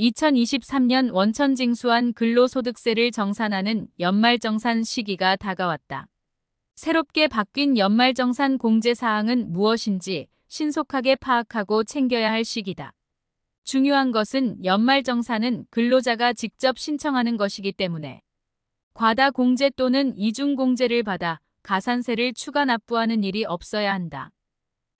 2023년 원천 징수한 근로소득세를 정산하는 연말정산 시기가 다가왔다. 새롭게 바뀐 연말정산 공제사항은 무엇인지 신속하게 파악하고 챙겨야 할 시기다. 중요한 것은 연말정산은 근로자가 직접 신청하는 것이기 때문에 과다 공제 또는 이중 공제를 받아 가산세를 추가 납부하는 일이 없어야 한다.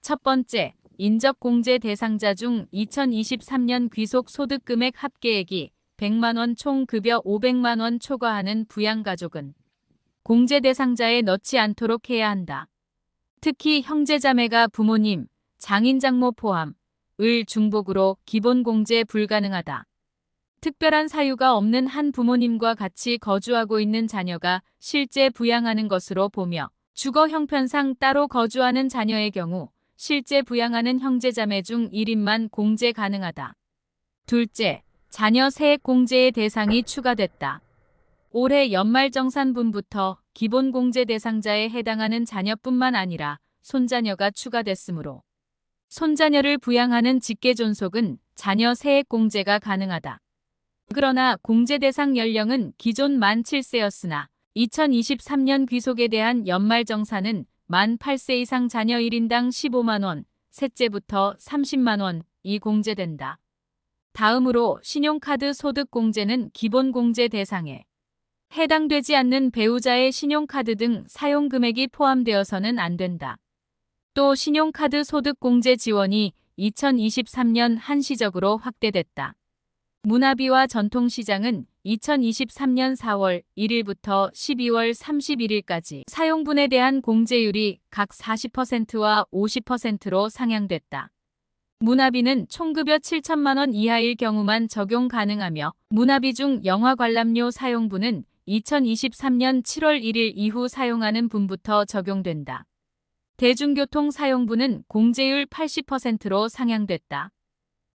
첫 번째, 인적공제 대상자 중 2023년 귀속소득금액 합계액이 100만원 총 급여 500만원 초과하는 부양가족은 공제 대상자에 넣지 않도록 해야 한다. 특히 형제자매가 부모님, 장인장모 포함, 을 중복으로 기본공제 불가능하다. 특별한 사유가 없는 한 부모님과 같이 거주하고 있는 자녀가 실제 부양하는 것으로 보며 주거 형편상 따로 거주하는 자녀의 경우 실제 부양하는 형제자매 중 1인만 공제 가능하다. 둘째, 자녀 세액 공제의 대상이 추가됐다. 올해 연말정산분부터 기본공제 대상자에 해당하는 자녀뿐만 아니라 손자녀가 추가됐으므로 손자녀를 부양하는 직계존속은 자녀 세액 공제가 가능하다. 그러나 공제 대상 연령은 기존 만 7세였으나 2023년 귀속에 대한 연말정산은 만 8세 이상 자녀 1인당 15만원, 셋째부터 30만원이 공제된다. 다음으로 신용카드 소득공제는 기본공제 대상에 해당되지 않는 배우자의 신용카드 등 사용금액이 포함되어서는 안 된다. 또 신용카드 소득공제 지원이 2023년 한시적으로 확대됐다. 문화비와 전통시장은 2023년 4월 1일부터 12월 31일까지 사용분에 대한 공제율이 각 40%와 50%로 상향됐다. 문화비는 총급여 7천만원 이하일 경우만 적용 가능하며 문화비 중 영화관람료 사용분은 2023년 7월 1일 이후 사용하는 분부터 적용된다. 대중교통 사용분은 공제율 80%로 상향됐다.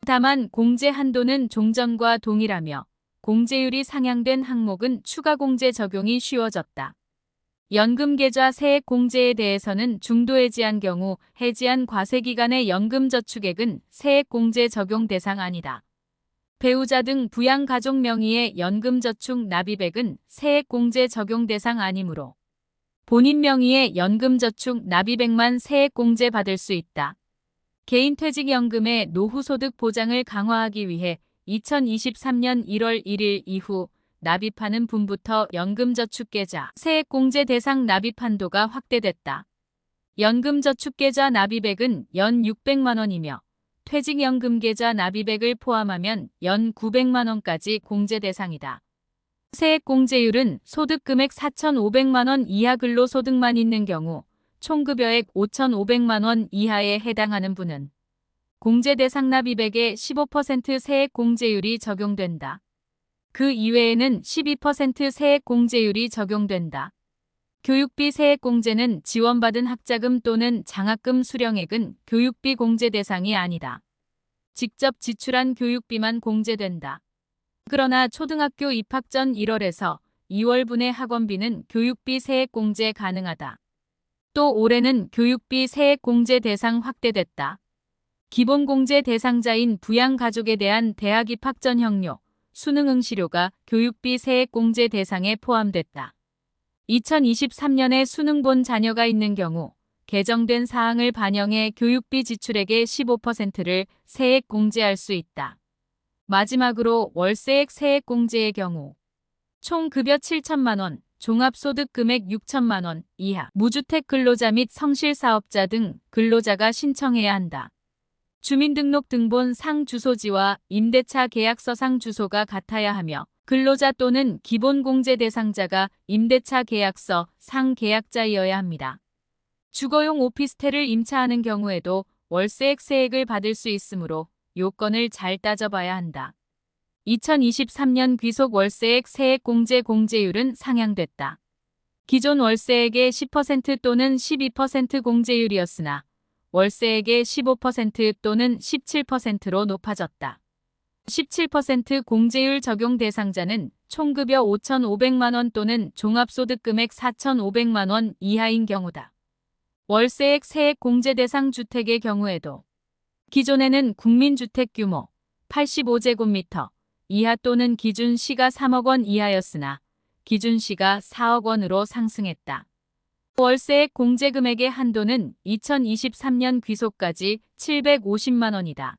다만 공제 한도는 종전과 동일하며 공제율이 상향된 항목은 추가 공제 적용이 쉬워졌다. 연금계좌 세액 공제에 대해서는 중도 해지한 경우 해지한 과세기간의 연금저축액은 세액 공제 적용 대상 아니다. 배우자 등 부양가족 명의의 연금저축 납입액은 세액 공제 적용 대상 아니므로 본인 명의의 연금저축 납입액만 세액 공제 받을 수 있다. 개인퇴직연금의 노후소득 보장을 강화하기 위해 2023년 1월 1일 이후 납입하는 분부터 연금저축계좌 세액공제 대상 납입 한도가 확대됐다. 연금저축계좌 납입액은 연 600만원이며 퇴직연금계좌 납입액을 포함하면 연 900만원까지 공제 대상이다. 세액공제율은 소득금액 4,500만원 이하 근로소득만 있는 경우 총급여액 5,500만원 이하에 해당하는 분은 공제 대상 납입액의 15% 세액 공제율이 적용된다. 그 이외에는 12% 세액 공제율이 적용된다. 교육비 세액 공제는 지원받은 학자금 또는 장학금 수령액은 교육비 공제 대상이 아니다. 직접 지출한 교육비만 공제된다. 그러나 초등학교 입학 전 1월에서 2월분의 학원비는 교육비 세액 공제 가능하다. 또 올해는 교육비 세액 공제 대상 확대됐다. 기본공제 대상자인 부양가족에 대한 대학 입학 전 형료, 수능 응시료가 교육비 세액 공제 대상에 포함됐다. 2023년에 수능 본 자녀가 있는 경우 개정된 사항을 반영해 교육비 지출액의 15%를 세액 공제할 수 있다. 마지막으로 월세액 세액 공제의 경우 총 급여 7천만원, 종합소득 금액 6천만원 이하 무주택 근로자 및 성실사업자 등 근로자가 신청해야 한다. 주민등록 등본 상 주소지와 임대차 계약서상 주소가 같아야 하며 근로자 또는 기본공제 대상자가 임대차 계약서 상 계약자이어야 합니다. 주거용 오피스텔을 임차하는 경우에도 월세액 세액을 받을 수 있으므로 요건을 잘 따져봐야 한다. 2023년 귀속 월세액 세액 공제 공제율은 상향됐다. 기존 월세액의 10% 또는 12% 공제율이었으나 월세액의 15% 또는 17%로 높아졌다. 17% 공제율 적용 대상자는 총급여 5,500만원 또는 종합소득금액 4,500만원 이하인 경우다. 월세액 세액 공제 대상 주택의 경우에도 기존에는 국민주택 규모 85제곱미터, 이하 또는 기준시가 3억 원 이하였으나 기준시가 4억 원으로 상승했다. 월세액 공제금액의 한도는 2023년 귀속까지 750만 원이다.